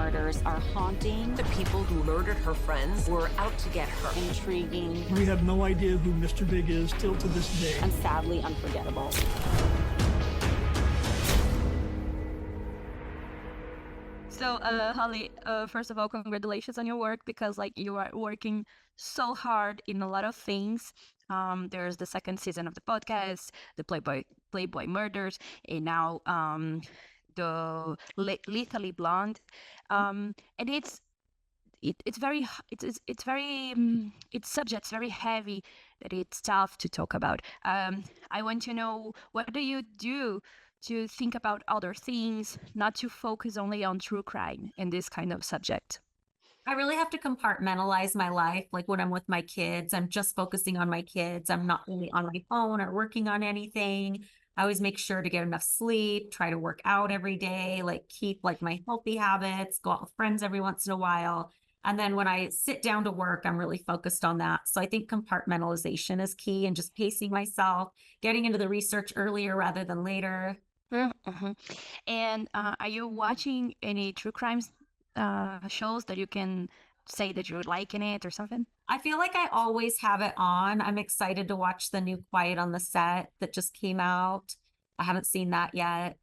murders are haunting. The people who murdered her friends were out to get her. Intriguing. We have no idea who Mr. Big is still to this day. And sadly unforgettable. So, Holly, first of all, congratulations on your work, because you are working so hard in a lot of things. There's the second season of the podcast, the Playboy murders, and now the Lethally Blonde, and it's subjects very heavy that it's tough to talk about. I want to know, what do you do to think about other things, not to focus only on true crime in this kind of subject? I really have to compartmentalize my life. Like when I'm with my kids, I'm just focusing on my kids. I'm not really on my phone or working on anything. I always make sure to get enough sleep, try to work out every day, keep my healthy habits, go out with friends every once in a while. And then when I sit down to work, I'm really focused on that. So I think compartmentalization is key, and just pacing myself, getting into the research earlier rather than later. Mm-hmm. And are you watching any true crimes shows that you can say that you're liking it or something? I feel like I always have it on. I'm excited to watch the new Quiet on the Set that just came out. I haven't seen that yet.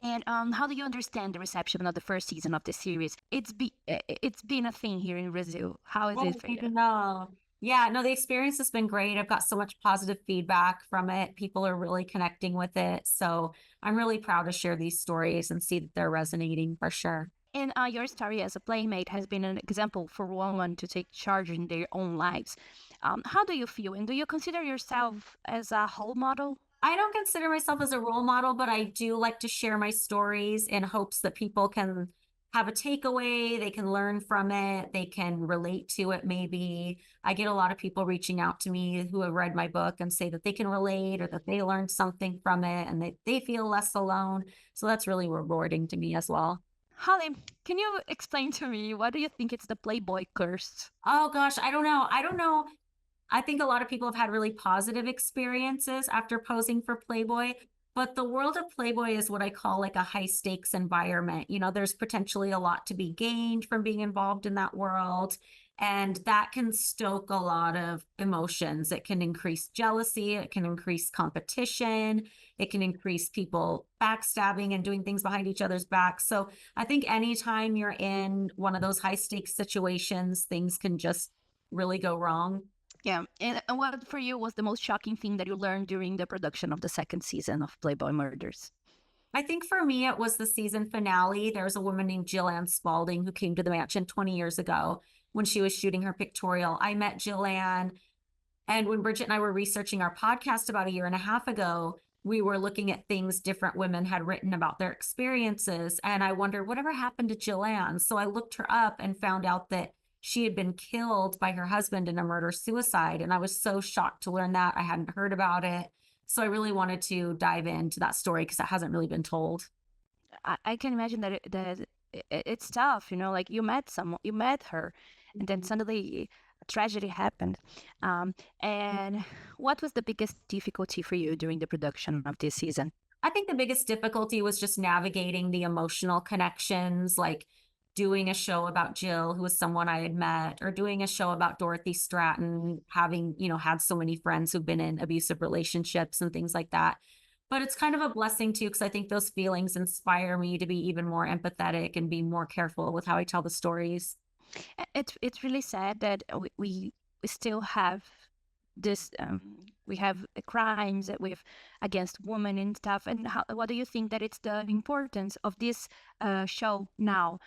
And how do you understand the reception of the first season of the series? It's been a thing here in Brazil. How is it for you? No. Yeah, no, the experience has been great. I've got so much positive feedback from it. People are really connecting with it. So I'm really proud to share these stories and see that they're resonating for sure. And your story as a playmate has been an example for women to take charge in their own lives. How do you feel? And do you consider yourself as a role model? I don't consider myself as a role model, but I do like to share my stories in hopes that people can have a takeaway, they can learn from it, they can relate to it maybe. I get a lot of people reaching out to me who have read my book and say that they can relate, or that they learned something from it and they feel less alone. So that's really rewarding to me as well. Holly, can you explain to me, what do you think it's the Playboy curse? Oh gosh, I don't know. I think a lot of people have had really positive experiences after posing for Playboy, but the world of Playboy is what I call a high stakes environment. You know, there's potentially a lot to be gained from being involved in that world, and that can stoke a lot of emotions. It can increase jealousy, it can increase competition, it can increase people backstabbing and doing things behind each other's backs. So I think anytime you're in one of those high stakes situations, things can just really go wrong. Yeah. And what for you was the most shocking thing that you learned during the production of the second season of Playboy Murders? I think for me, it was the season finale. There was a woman named Jillian Spalding who came to the mansion 20 years ago when she was shooting her pictorial. I met Jillian, and when Bridget and I were researching our podcast about a year and a half ago, we were looking at things different women had written about their experiences. And I wondered, whatever happened to Jillian? So I looked her up and found out that she had been killed by her husband in a murder-suicide. And I was so shocked to learn that. I hadn't heard about it. So I really wanted to dive into that story because it hasn't really been told. I can imagine that it's tough, you met her, and then suddenly a tragedy happened. And what was the biggest difficulty for you during the production of this season? I think the biggest difficulty was just navigating the emotional connections, like doing a show about Jill, who was someone I had met, or doing a show about Dorothy Stratton, having, had so many friends who've been in abusive relationships and things like that. But it's kind of a blessing too, because I think those feelings inspire me to be even more empathetic and be more careful with how I tell the stories. It's really sad that we still have this, we have crimes against women and stuff. And what do you think that it's the importance of this show now?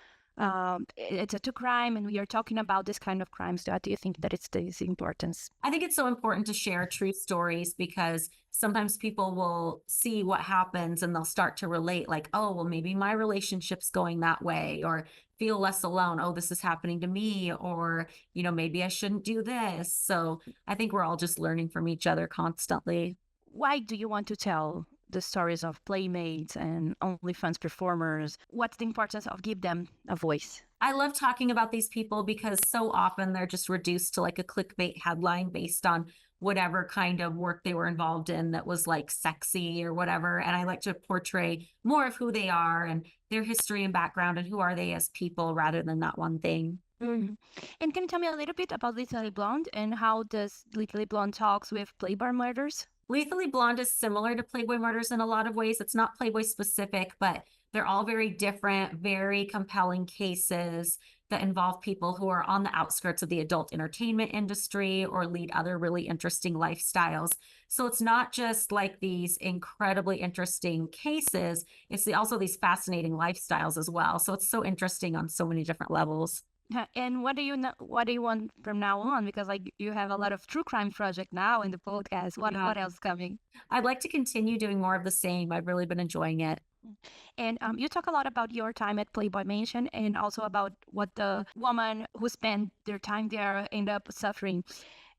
It's a true crime, and we are talking about this kind of crimes. Do you think that it's this importance? I think it's so important to share true stories, because sometimes people will see what happens and they'll start to relate, like, oh, well, maybe my relationship's going that way, or feel less alone. Oh, this is happening to me, or, maybe I shouldn't do this. So I think we're all just learning from each other constantly. Why do you want to tell the stories of playmates and OnlyFans performers? What's the importance of give them a voice? I love talking about these people because so often they're just reduced to a clickbait headline based on whatever kind of work they were involved in that was like sexy or whatever. And I like to portray more of who they are and their history and background and who are they as people rather than that one thing. Mhm. And can you tell me a little bit about Legally Blonde and how does Legally Blonde talks with Playboy murders? Legally Blonde is similar to Playboy Murders in a lot of ways. It's not Playboy specific, but they're all very different, very compelling cases that involve people who are on the outskirts of the adult entertainment industry or lead other really interesting lifestyles. So it's not just like these incredibly interesting cases, it's also these fascinating lifestyles as well. So it's so interesting on so many different levels. And what do you what do you want from now on? Because like you have a lot of true crime project now in the podcast. What else coming? I'd like to continue doing more of the same. I've really been enjoying it. And you talk a lot about your time at Playboy Mansion and also about what the woman who spent their time there end up suffering.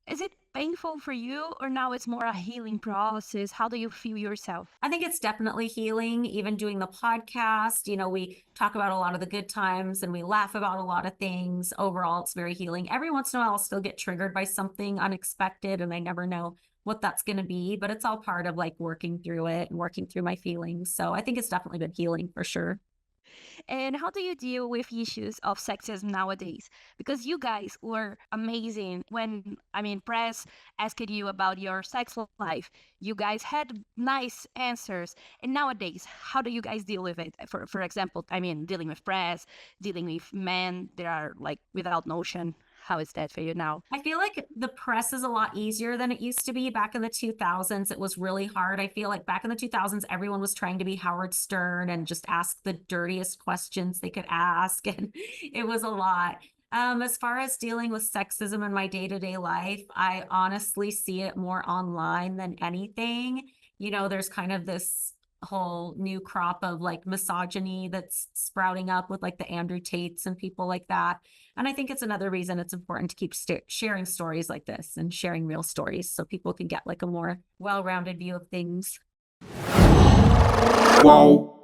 Is it painful for you or now it's more a healing process? How do you feel yourself? I think it's definitely healing. Even doing the podcast, we talk about a lot of the good times and we laugh about a lot of things. Overall, it's very healing. Every once in a while, I'll still get triggered by something unexpected and I never know what that's going to be, but it's all part of like working through it and working through my feelings. So I think it's definitely been healing for sure. And how do you deal with issues of sexism nowadays? Because you guys were amazing when, press asked you about your sex life. You guys had nice answers. And nowadays, how do you guys deal with it? For example, dealing with press, dealing with men that are like without notion. How is that for you now? I feel like the press is a lot easier than it used to be. Back in the 2000s, it was really hard. I feel like back in the 2000s, everyone was trying to be Howard Stern and just ask the dirtiest questions they could ask. And it was a lot. As far as dealing with sexism in my day-to-day life, I honestly see it more online than anything. There's kind of this whole new crop of like misogyny that's sprouting up with like the Andrew Tates and people like that. And I think it's another reason it's important to keep sharing stories like this and sharing real stories so people can get like a more well-rounded view of things. Wow.